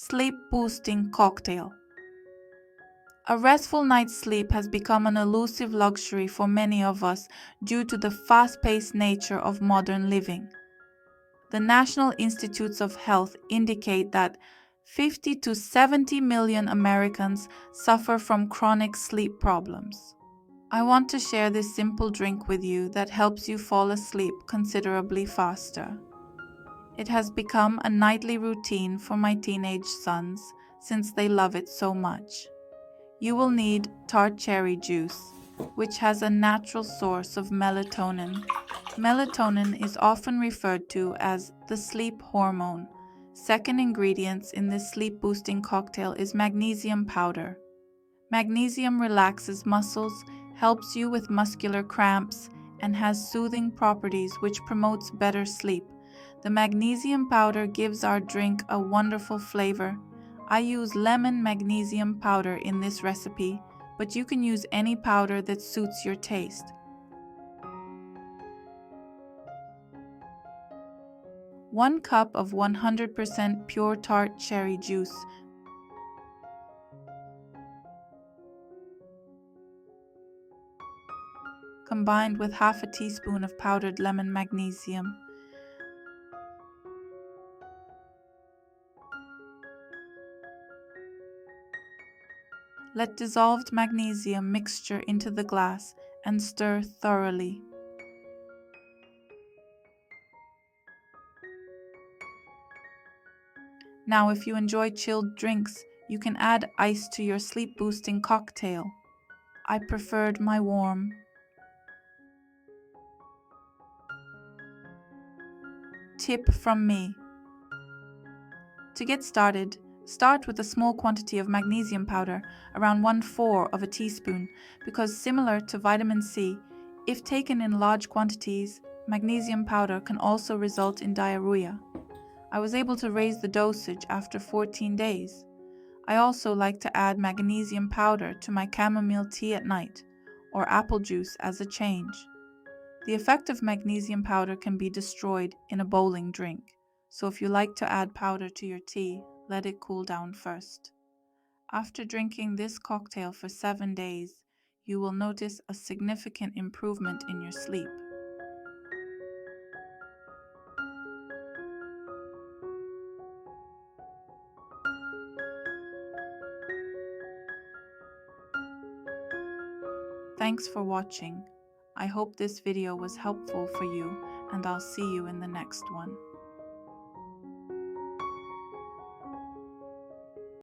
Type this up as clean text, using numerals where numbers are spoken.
Sleep-boosting cocktail. A restful night's sleep has become an elusive luxury for many of us due to the fast-paced nature of modern living. The National Institutes of Health indicate that 50 to 70 million Americans suffer from chronic sleep problems. I want to share this simple drink with you that helps you fall asleep considerably faster. It has become a nightly routine for my teenage sons since they love it so much. You will need Tart cherry juice, which has a natural source of melatonin. Melatonin is often referred to as the sleep hormone. Second ingredient in this sleep-boosting cocktail is magnesium powder. Magnesium relaxes muscles, helps you with muscular cramps, and has soothing properties which promotes better sleep. The magnesium powder gives our drink a wonderful flavor. I use lemon magnesium powder in this recipe, but you can use any powder that suits your taste. 1 cup of 100% pure Tart cherry juice, combined with half a teaspoon of powdered lemon magnesium. Let dissolved magnesium mixture into the glass and stir thoroughly. Now, if you enjoy chilled drinks, you can add ice to your sleep-boosting cocktail. I preferred my warm. Tip from me. To get started, start with a small quantity of magnesium powder, around 1/4 of a teaspoon, because similar to vitamin C, if taken in large quantities, magnesium powder can also result in diarrhea. I was able to raise the dosage after 14 days. I also like to add magnesium powder to my chamomile tea at night, or apple juice as a change. The effect of magnesium powder can be destroyed in a bowling drink, so if you like to add powder to your tea, let it cool down first. After drinking this cocktail for 7 days, you will notice a significant improvement in your sleep. Thanks for watching. I hope this video was helpful for you, and I'll see you in the next one.